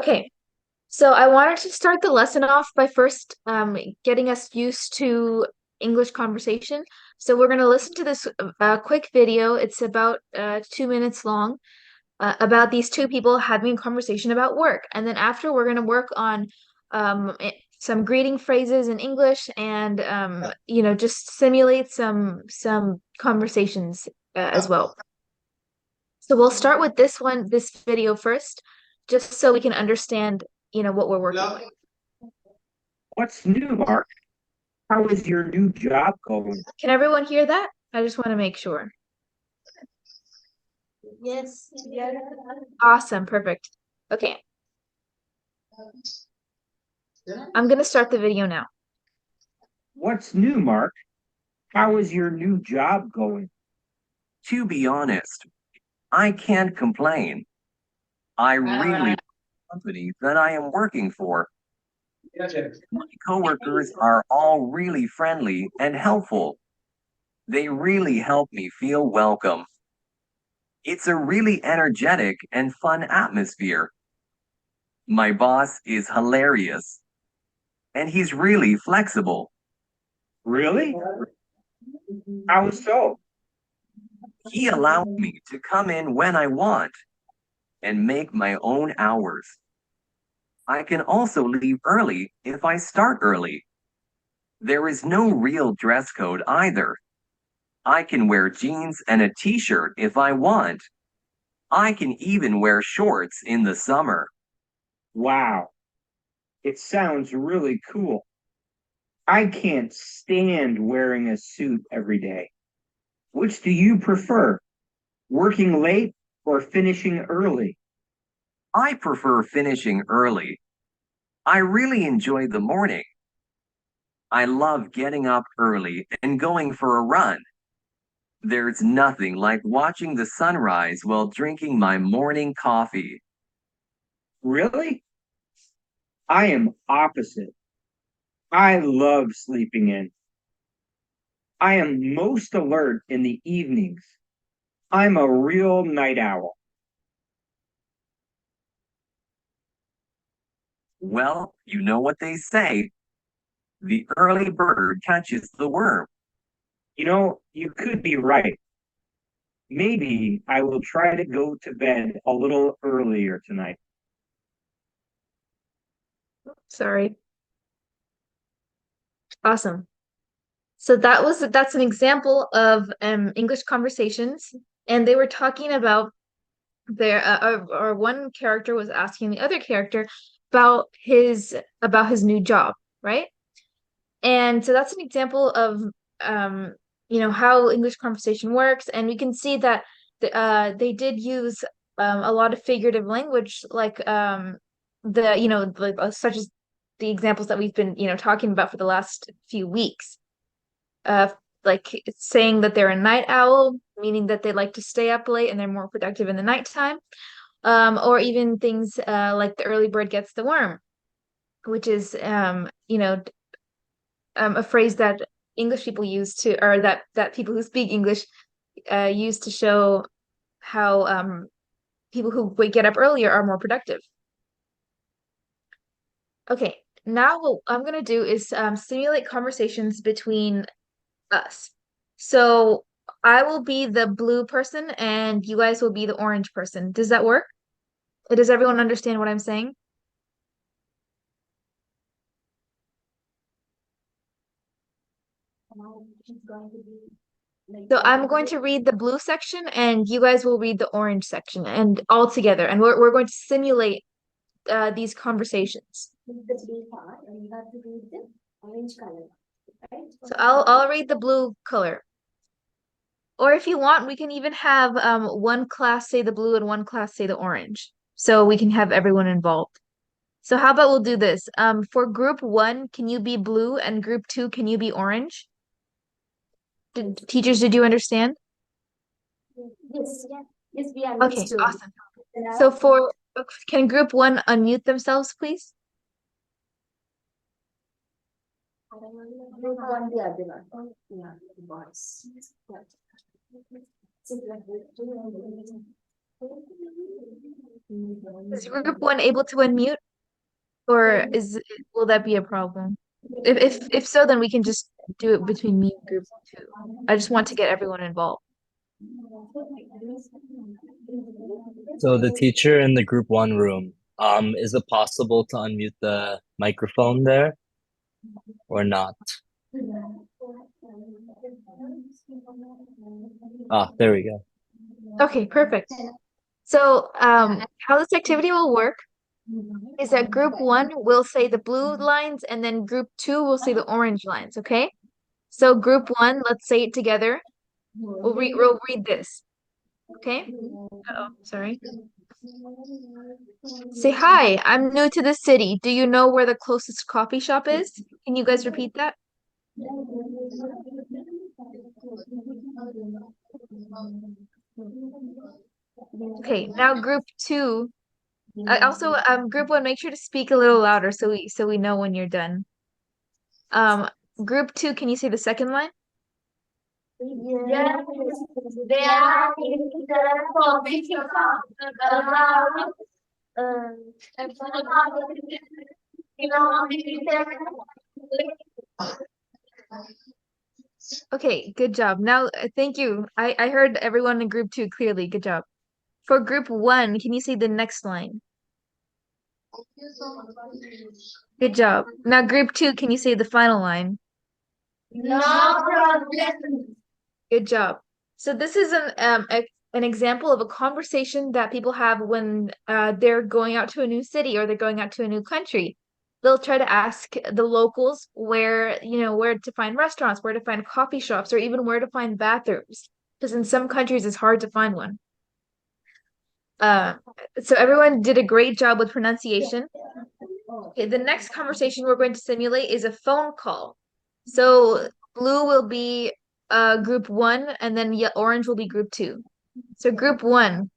Okay, so I wanted to start the lesson off by first getting us used to English conversation. So we're going to listen to this quick video. It's about 2 minutes long about these two people having a conversation about work. And then after, we're going to work on some greeting phrases in English and just simulate some conversations as well. So we'll start with this video first, just so we can understand, what we're working with. What's new, Mark? How is your new job going? Can everyone hear that? I just want to make sure. Yes. Yeah. Awesome, perfect. Okay, I'm gonna start the video now. What's new, Mark? How is your new job going? To be honest, I can't complain. I really like the company that I am working for. My coworkers are all really friendly and helpful. They really help me feel welcome. It's a really energetic and fun atmosphere. My boss is hilarious, and he's really flexible. Really? How so? He allows me to come in when I want and make my own hours. I can also leave early if I start early. There is no real dress code either. I can wear jeans and a t-shirt if I want. I can even wear shorts in the summer. Wow, it sounds really cool. I can't stand wearing a suit every day. Which do you prefer? Working late or finishing early? I prefer finishing early. I really enjoy the morning. I love getting up early and going for a run. There's nothing like watching the sunrise while drinking my morning coffee. Really? I am opposite. I love sleeping in. I am most alert in the evenings. I'm a real night owl. Well, you know what they say. The early bird catches the worm. You could be right. Maybe I will try to go to bed a little earlier tonight. Sorry. Awesome. So that's an example of English conversations, and they were talking about or one character was asking the other character about his new job, right? And so that's an example of how English conversation works, and we can see that they did use a lot of figurative language, like such as the examples that we've been talking about for the last few weeks. Uh, like saying that they're a night owl, meaning that they like to stay up late and they're more productive in the nighttime. Or even things like the early bird gets the worm, which is a phrase that English people use to, or that people who speak English use to show how people who get up earlier are more productive. Okay, now what I'm gonna do is simulate conversations between us. So I will be the blue person and you guys will be the orange person. Does that work? Does everyone understand what I'm saying? So I'm going to read the blue section and you guys will read the orange section and all together. And we're going to simulate these conversations. So I'll read the blue color. Or if you want, we can even have one class say the blue and one class say the orange. So we can have everyone involved. So how about we'll do this? For group one, can you be blue? And group two, can you be orange? Teachers, did you understand? Yes. Yes, we Okay, understood. awesome. So can group one unmute themselves, please? Group one, the other one. Yeah, boys. Is group one able to unmute, or will that be a problem? If so, then we can just do it between me and group two. I just want to get everyone involved. So the teacher in the group one room, is it possible to unmute the microphone there or not? Ah, there we go. Okay, perfect. So, how this activity will work is that group one will say the blue lines, and then group two will say the orange lines, okay? So group one, let's say it together. We'll read this, okay? Uh-oh, sorry. Say, hi, I'm new to the city. Do you know where the closest coffee shop is? Can you guys repeat that? Okay, now group two. Also, group one, make sure to speak a little louder so we know when you're done. Group two, can you say the second line? Yes, they are in the coffee shop. Okay, good job. Now, thank you. I heard everyone in group two clearly. Good job. For group one, can you say the next line? Good job. Now, group two, can you say the final line? No problem. Good job. So this is an example of a conversation that people have when they're going out to a new city or they're going out to a new country. They'll try to ask the locals where, where to find restaurants, where to find coffee shops, or even where to find bathrooms. Because in some countries it's hard to find one. Uh, so everyone did a great job with pronunciation. Okay, the next conversation we're going to simulate is a phone call. So blue will be group one, and then orange will be group two. So group one,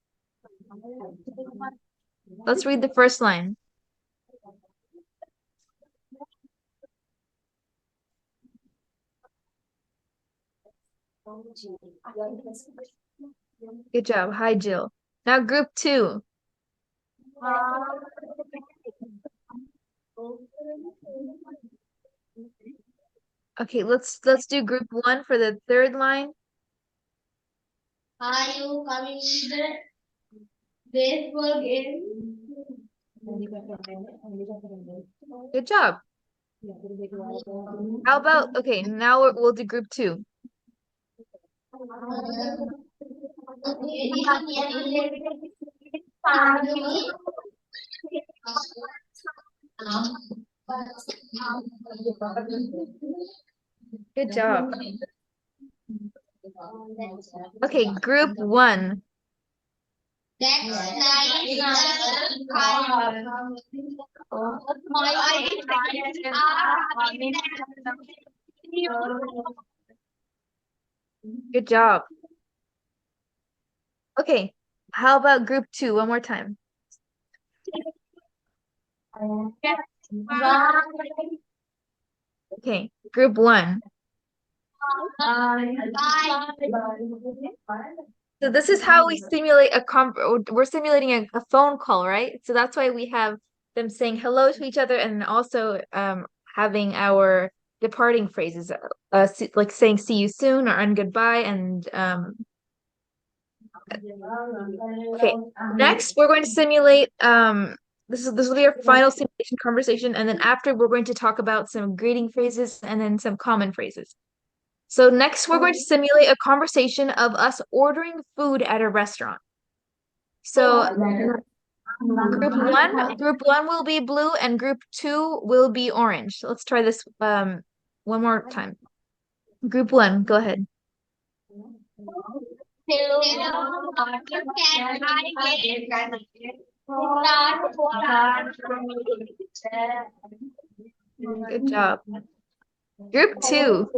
let's read the first line. Good job. Hi, Jill. Now group two. Okay, let's do group one for the third line. Are you coming to the baseball game? Good job. How about, okay, now we'll do group two. Good job. Okay, group one. That's nice. Good job. Okay, how about group two? One more time. Okay, group one. So this is how we simulate we're simulating a phone call, right? So that's why we have them saying hello to each other and also having our departing phrases, like saying see you soon or and goodbye and okay. Next we're going to simulate this will be our final simulation conversation, and then after we're going to talk about some greeting phrases and then some common phrases. So next we're going to simulate a conversation of us ordering food at a restaurant. So group one will be blue and group two will be orange. Let's try this one more time. Group one, go ahead. Good job. Group two.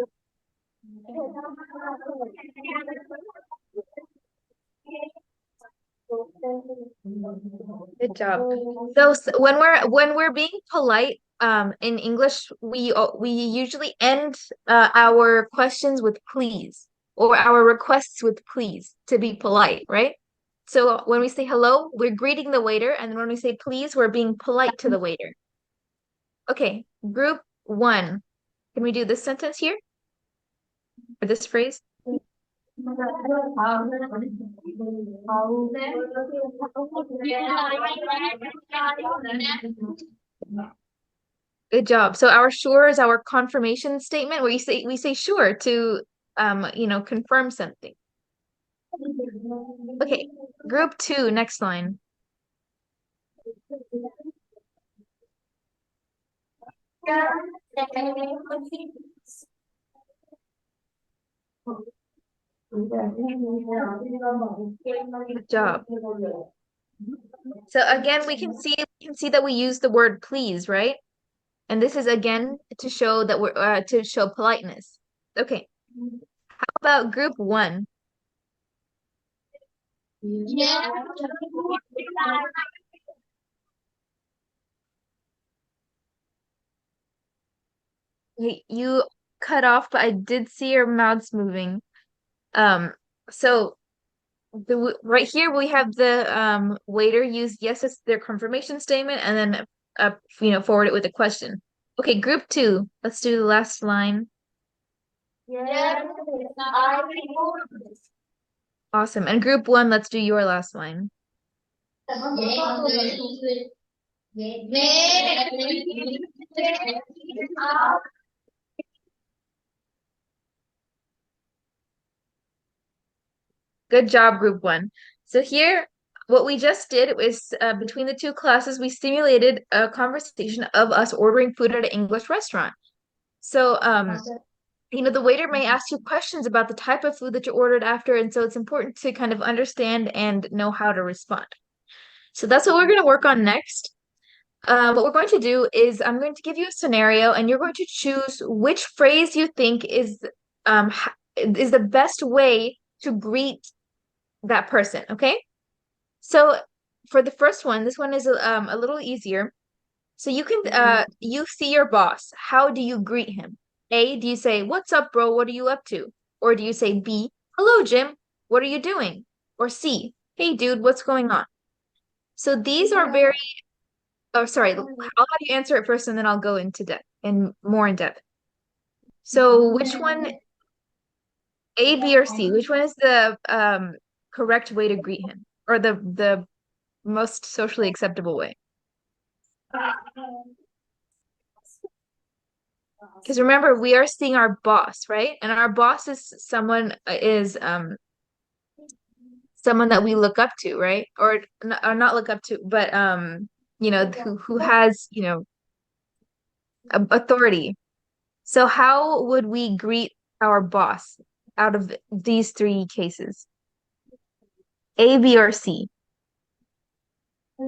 Good job. So when we're being polite in English, we usually end our questions with please or our requests with please to be polite, right? So when we say hello, we're greeting the waiter, and when we say please, we're being polite to the waiter. Okay, group one. Can we do this sentence here? Or this phrase? Good job. So our sure is our confirmation statement where we say sure to confirm something. Okay, group two, next line. Good job. So again, we can see that we use the word please, right? And this is again to show that we're to show politeness. Okay. How about group one? Yeah. Hey, you cut off, but I did see your mouths moving. So right here we have the waiter use yes as their confirmation statement and then forward it with a question. Okay, group two. Let's do the last line. Yeah. Awesome. And group one, let's do your last line. Good job, group one. So here, what we just did was between the two classes, we simulated a conversation of us ordering food at an English restaurant. So, the waiter may ask you questions about the type of food that you ordered after, and so it's important to kind of understand and know how to respond. So that's what we're going to work on next. What we're going to do is I'm going to give you a scenario, and you're going to choose which phrase you think is the best way to greet that person, okay? So for the first one, this one is a little easier. So you see your boss. How do you greet him? A, do you say, "What's up, bro? What are you up to?" Or do you say B, "Hello, Jim. What are you doing?" Or C, "Hey, dude, what's going on?" So these are very, oh, sorry, I'll have you answer it first and then I'll go into depth and more in depth. So which one, A, B, or C, which one is the correct way to greet him? Or the most socially acceptable way? Because remember, we are seeing our boss, right? And our boss is someone that we look up to, right? Or not look up to, but who has, authority. So how would we greet our boss out of these three cases? A, B, or C? So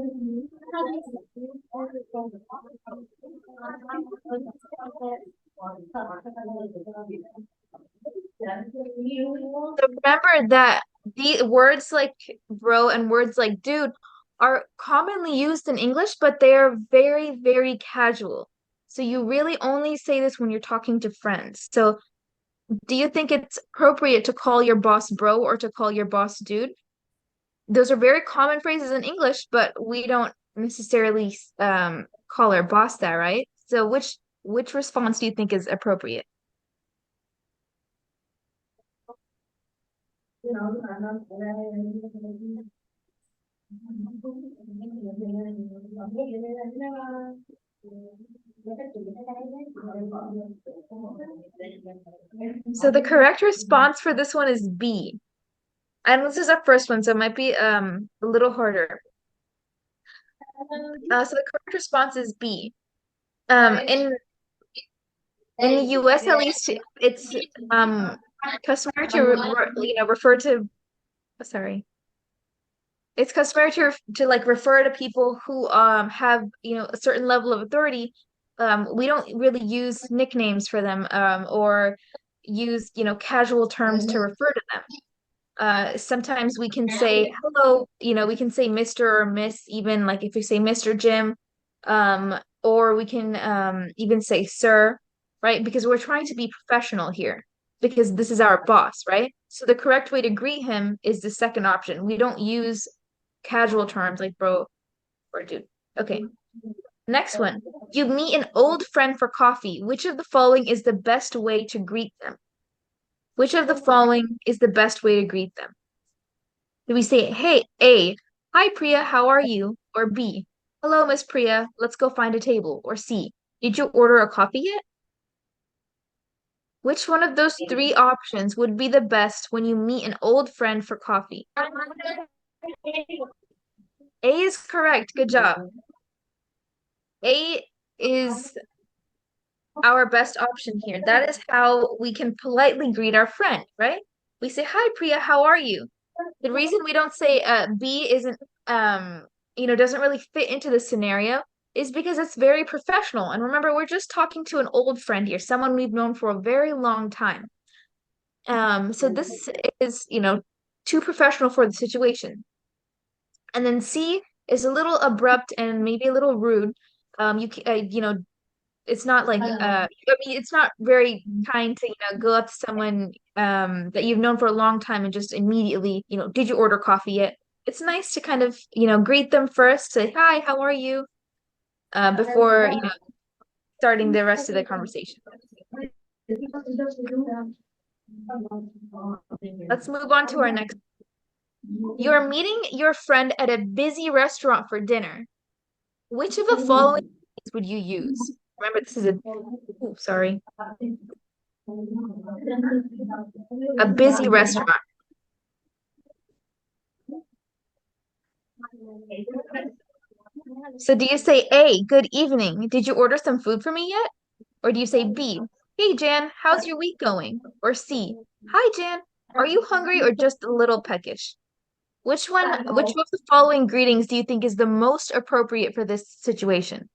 remember that the words like bro and words like dude are commonly used in English, but they are very, very casual. So you really only say this when you're talking to friends. So do you think it's appropriate to call your boss bro or to call your boss dude? Those are very common phrases in English, but we don't necessarily call our boss that, right? So which response do you think is appropriate? So the correct response for this one is B. And this is our first one, so it might be a little harder. So the correct response is B. In the US at least, it's customary to refer to. Sorry. It's customary to like refer to people who have a certain level of authority. We don't really use nicknames for them or use casual terms to refer to them. Sometimes we can say hello, we can say Mr. or Miss, even like if we say Mr. Jim, or we can even say sir, right? Because we're trying to be professional here because this is our boss, right? So the correct way to greet him is the second option. We don't use casual terms like bro or dude. Okay. Next one. You meet an old friend for coffee. Which of the following is the best way to greet them? Which of the following is the best way to greet them? Do we say, hey, A, hi Priya, how are you? Or B, hello Miss Priya, let's go find a table? Or C, did you order a coffee yet? Which one of those three options would be the best when you meet an old friend for coffee? A is correct. Good job. A is our best option here. That is how we can politely greet our friend, right? We say, hi Priya, how are you? The reason we don't say B isn't doesn't really fit into the scenario is because it's very professional. And remember, we're just talking to an old friend here, someone we've known for a very long time. So this is, too professional for the situation. And then C is a little abrupt and maybe a little rude. It's not like it's not very kind to, go up to someone that you've known for a long time and just immediately, did you order coffee yet? It's nice to kind of, greet them first, say, hi, how are you? Before, starting the rest of the conversation. Let's move on to our next. You're meeting your friend at a busy restaurant for dinner. Which of the following would you use? Remember, this is a busy restaurant. So do you say A, good evening, did you order some food for me yet? Or do you say B, hey Jan, how's your week going? Or C, hi Jan, are you hungry or just a little peckish? Which of the following greetings do you think is the most appropriate for this situation?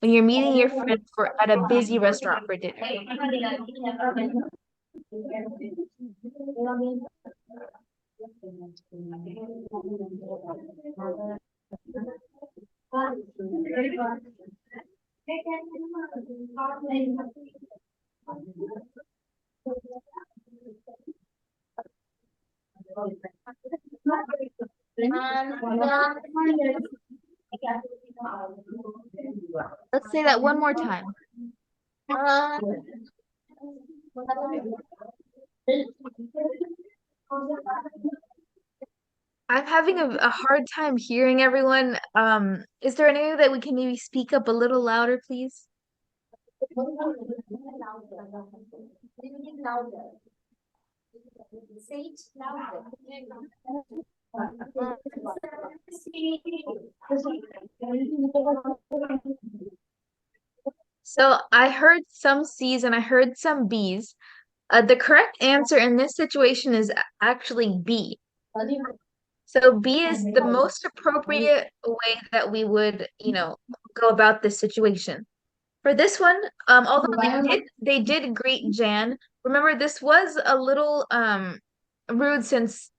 When you're meeting your friend at a busy restaurant for dinner. Let's say that one more time. I'm having a hard time hearing everyone. Is there any way that we can maybe speak up a little louder, please? So I heard some C's and I heard some B's. The correct answer in this situation is actually B. So B is the most appropriate way that we would, go about this situation. For this one, although they did greet Jan, remember this was a little rude since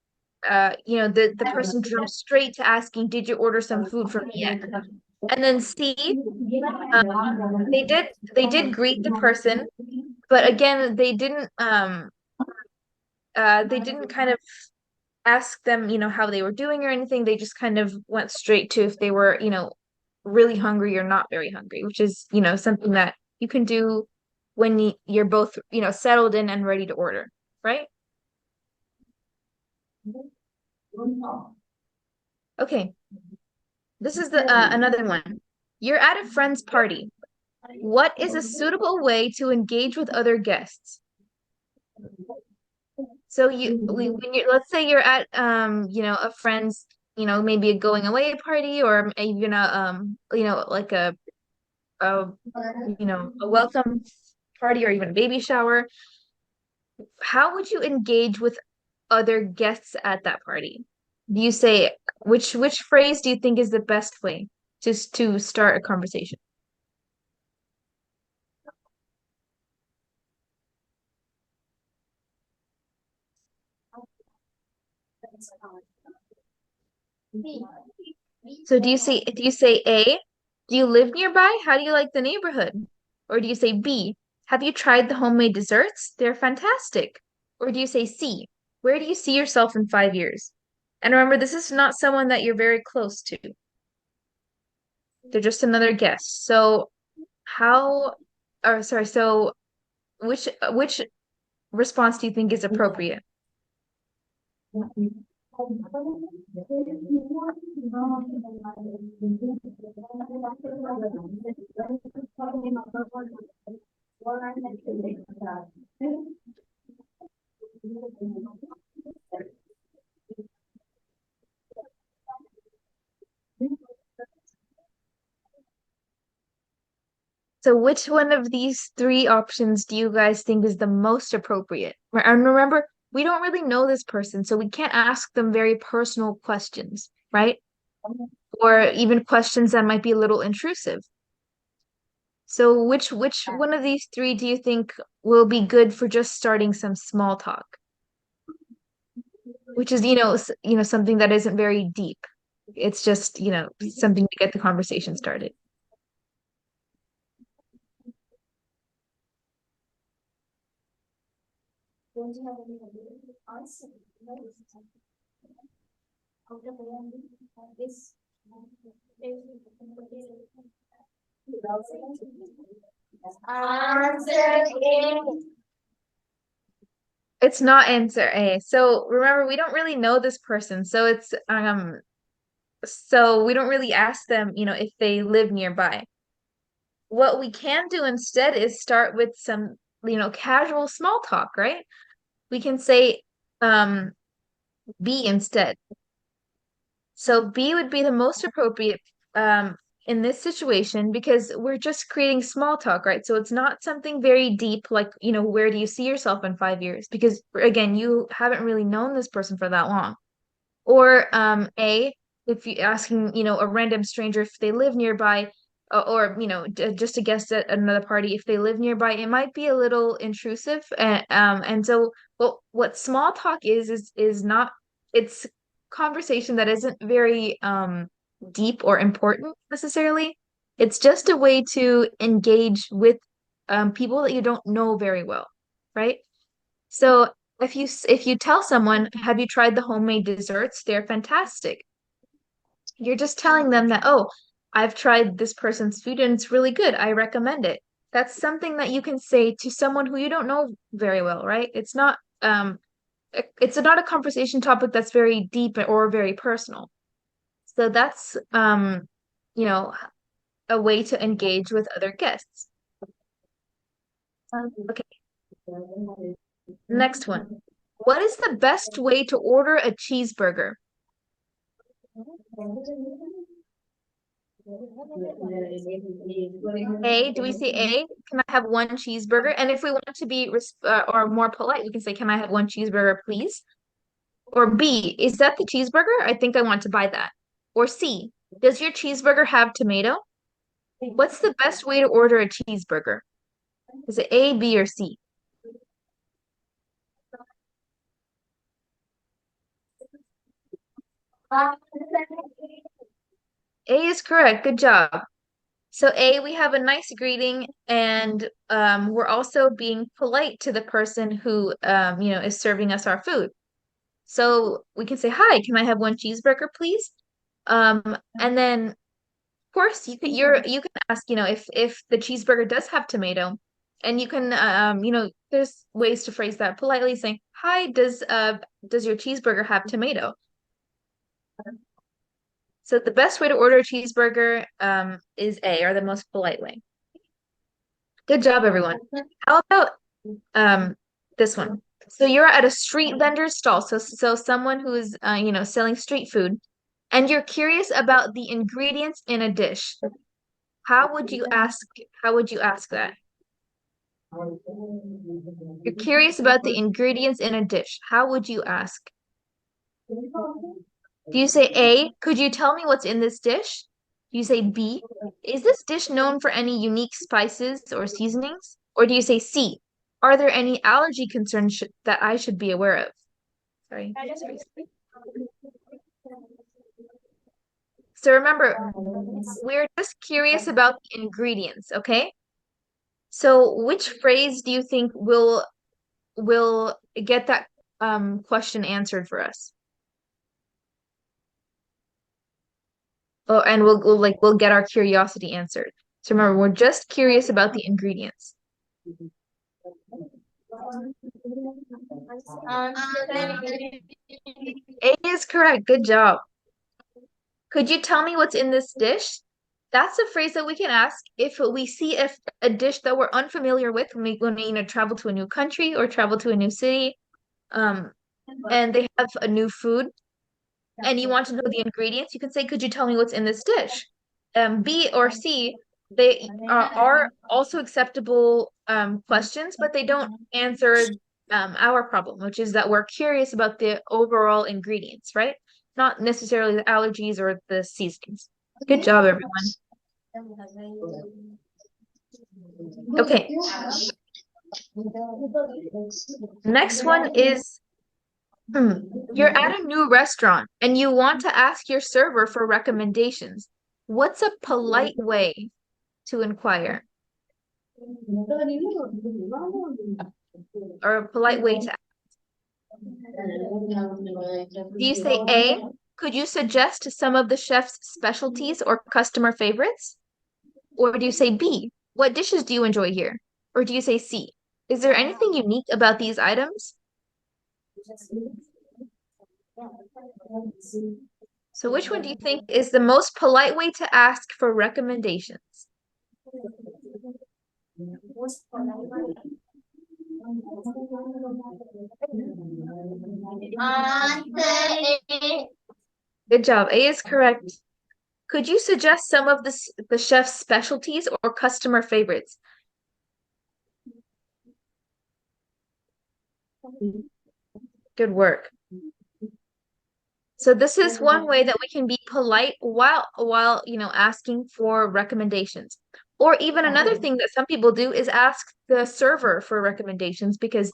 the person jumped straight to asking, did you order some food from me yet? And then C, they did greet the person, but again, they didn't kind of ask them, how they were doing or anything. They just kind of went straight to if they were, really hungry or not very hungry, which is, something that you can do when you're both, settled in and ready to order, right? Okay. This is the another one. You're at a friend's party. What is a suitable way to engage with other guests? So when you let's say you're at a friend's, maybe a going away party or even like a a welcome party or even a baby shower. How would you engage with other guests at that party? Do you say which phrase do you think is the best way to start a conversation? So do you say A, do you live nearby? How do you like the neighborhood? Or do you say B, have you tried the homemade desserts? They're fantastic. Or do you say C, Where do you see yourself in 5 years? And remember, this is not someone that you're very close to. They're just another guest. So how, or sorry, so which response do you think is appropriate? So which one of these three options do you guys think is the most appropriate? And remember, we don't really know this person, so we can't ask them very personal questions, right? Or even questions that might be a little intrusive. So which one of these three do you think will be good for just starting some small talk? Which is, something that isn't very deep. It's just, something to get the conversation started. Answer A. It's not answer A. So remember, we don't really know this person. So we don't really ask them, if they live nearby. What we can do instead is start with some, casual small talk, right? We can say um B instead. So B would be the most appropriate in this situation because we're just creating small talk, right? So it's not something very deep, like, where do you see yourself in 5 years? Because again, you haven't really known this person for that long. Or A, if you asking, a random stranger if they live nearby, or just a guest at another party if they live nearby, it might be a little intrusive. And so what small talk is not it's conversation that isn't very deep or important necessarily. It's just a way to engage with people that you don't know very well, right? So if you tell someone, have you tried the homemade desserts? They're fantastic. You're just telling them that, oh, I've tried this person's food and it's really good. I recommend it. That's something that you can say to someone who you don't know very well, right? It's not a conversation topic that's very deep or very personal. So that's you know, a way to engage with other guests. Okay, next one. What is the best way to order a cheeseburger? A, do we say A? Can I have one cheeseburger? And if we want to be or more polite, we can say, can I have one cheeseburger, please? Or B, is that the cheeseburger? I think I want to buy that. Or C, does your cheeseburger have tomato? What's the best way to order a cheeseburger? Is it A, B, or C? A is correct. Good job. So A, we have a nice greeting, and we're also being polite to the person who is serving us our food. So we can say, "Hi, can I have one cheeseburger, please?" And then of course you can ask, if the cheeseburger does have tomato, and you can there's ways to phrase that politely, saying, "Hi, does your cheeseburger have tomato?" So the best way to order a cheeseburger is A, or the most polite way. Good job, everyone. How about this one? So you're at a street vendor's stall, so someone who's selling street food, and you're curious about the ingredients in a dish. How would you ask how would you ask that? You're curious about the ingredients in a dish. How would you ask? Do you say A, could you tell me what's in this dish? Do you say B, is this dish known for any unique spices or seasonings? Or do you say C, are there any allergy concerns that I should be aware of? Sorry. So remember, we're just curious about the ingredients, okay? So which phrase do you think will get that question answered for us. Oh, and we'll get our curiosity answered. So remember, we're just curious about the ingredients. A is correct. Good job. Could you tell me what's in this dish? That's a phrase that we can ask if we see if a dish that we're unfamiliar with when we travel to a new country or travel to a new city, um, and they have a new food, and you want to know the ingredients, you can say, "Could you tell me what's in this dish?" B or C, they are also acceptable questions, but they don't answer our problem, which is that we're curious about the overall ingredients, right? Not necessarily the allergies or the seasonings. Good job, everyone. Okay, next one is you're at a new restaurant and you want to ask your server for recommendations. What's a polite way to inquire? Or a polite way to Do you say A, could you suggest some of the chef's specialties or customer favorites? Or do you say B, what dishes do you enjoy here? Or do you say C, is there anything unique about these items? So which one do you think is the most polite way to ask for recommendations? Good job. A is correct. Could you suggest some of the chef's specialties or customer favorites? Good work. So this is one way that we can be polite while asking for recommendations. Or even another thing that some people do is ask the server for recommendations because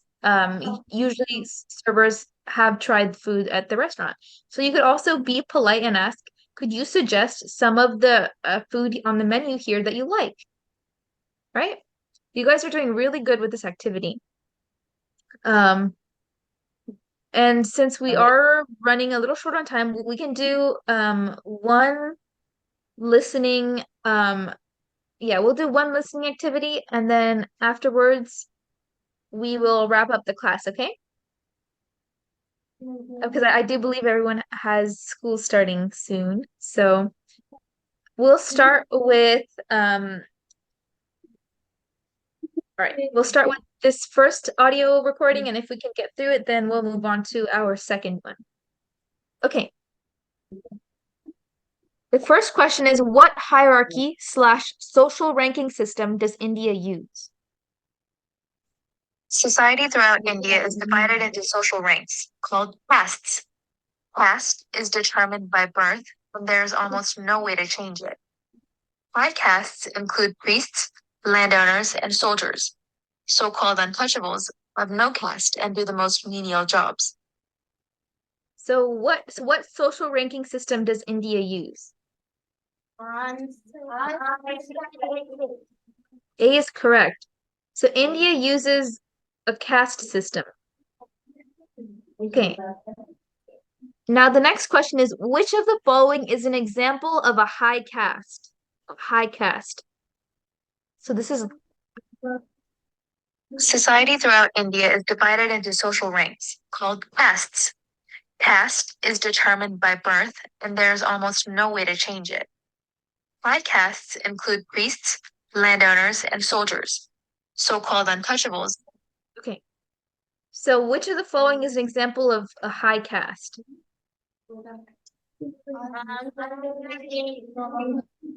usually servers have tried food at the restaurant. So you could also be polite and ask, could you suggest some of the food on the menu here that you like? Right? You guys are doing really good with this activity. And since we are running a little short on time, we can do one listening yeah, we'll do one listening activity and then afterwards we will wrap up the class, okay? Because I do believe everyone has school starting soon. So we'll start with all right, we'll start with this first audio recording, and if we can get through it, then we'll move on to our second one. Okay. The first question is, what hierarchy/social ranking system does India use? Society throughout India is divided into social ranks called castes. Caste is determined by birth, and there is almost no way to change it. High castes include priests, landowners, and soldiers. So-called untouchables have no caste and do the most menial jobs. So what social ranking system does India use? A is correct. So India uses a caste system. Okay. Now the next question is, which of the following is an example of a high caste? High caste. So this is Society throughout India is divided into social ranks called castes. Caste is determined by birth, and there is almost no way to change it. High castes include priests, landowners, and soldiers, so-called untouchables. Okay. So which of the following is an example of a high caste?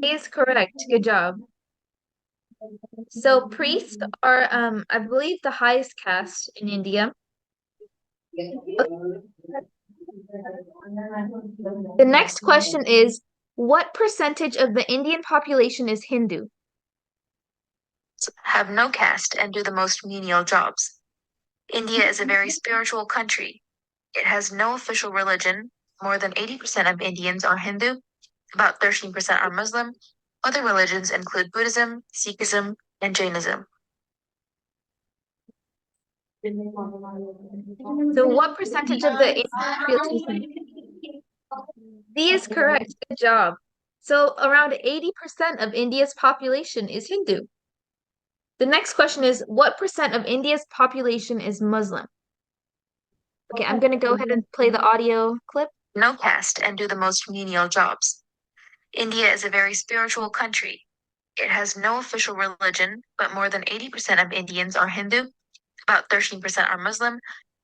Is correct. Good job. So priests are, I believe, the highest caste in India. The next question is, what percentage of the Indian population is Hindu? Have no caste and do the most menial jobs. India is a very spiritual country. It has no official religion. More than 80% of Indians are Hindu. About 13% are Muslim. Other religions include Buddhism, Sikhism, and Jainism. So what percentage of the Indian population? D is correct. Good job. So around 80% of India's population is Hindu. The next question is, what percent of India's population is Muslim? Okay, I'm going to go ahead and play the audio clip. No caste and do the most menial jobs. India is a very spiritual country. It has no official religion, but more than 80% of Indians are Hindu. About 13% are Muslim.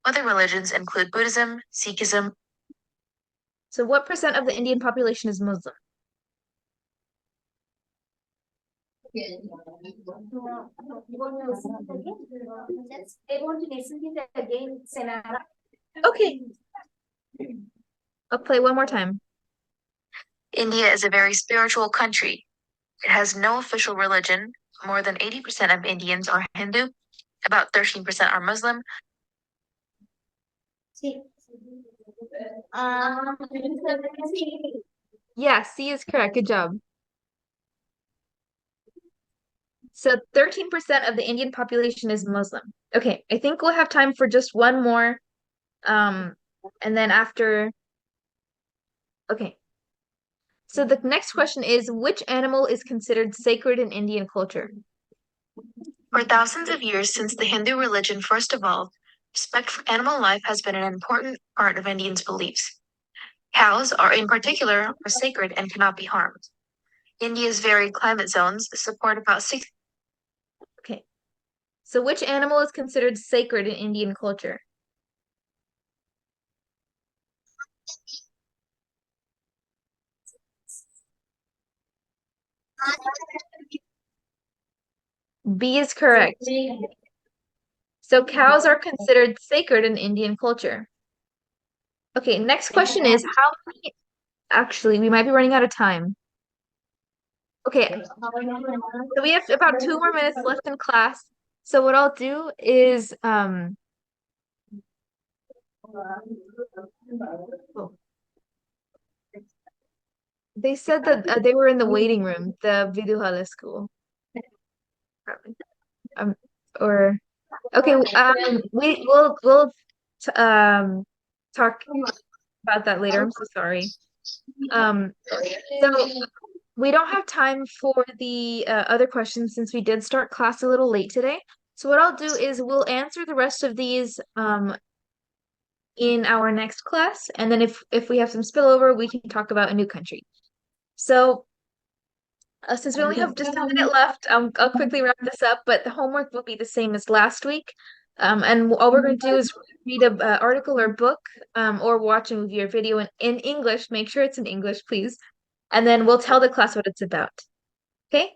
Other religions include Buddhism, Sikhism. So what percent of the Indian population is Muslim? They want to listen to it again, Senara. Okay. I'll play one more time. India is a very spiritual country. It has no official religion. More than 80% of Indians are Hindu. About 13% are Muslim. Yeah, C is correct. Good job. So 13% of the Indian population is Muslim. Okay, I think we'll have time for just one more. And then after, okay. So the next question is, which animal is considered sacred in Indian culture? For thousands of years since the Hindu religion first evolved, respect for animal life has been an important part of Indians' beliefs. Cows are in particular are sacred and cannot be harmed. India's varied climate zones support about 6. Okay. So which animal is considered sacred in Indian culture? B is correct. So cows are considered sacred in Indian culture. Okay, next question is how many, actually, we might be running out of time. Okay, so we have about 2 more minutes left in class. So what I'll do is they said that they were in the waiting room, the Viduhala school. Um, or okay, we'll talk about that later. I'm so sorry. So we don't have time for the other questions since we did start class a little late today. So what I'll do is we'll answer the rest of these in our next class, and then if we have some spillover, we can talk about a new country. So since we only have just a minute left, I'll quickly wrap this up, but the homework will be the same as last week. And all we're going to do is read a article or book, or watch a movie or video in English. Make sure it's in English, please. And then we'll tell the class what it's about. Okay?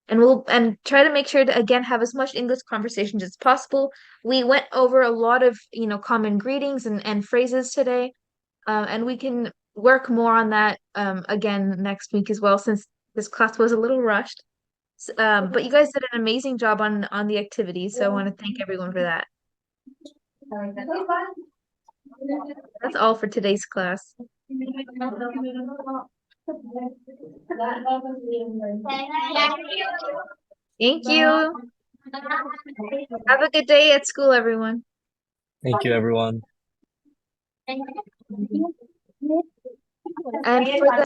And we'll try to make sure to again have as much English conversations as possible. We went over a lot of, common greetings and phrases today. And we can work more on that again next week as well, since this class was a little rushed. But you guys did an amazing job on the activity, so I want to thank everyone for that. That's all for today's class. Thank you. Have a good day at school, everyone. Thank you, everyone. And for the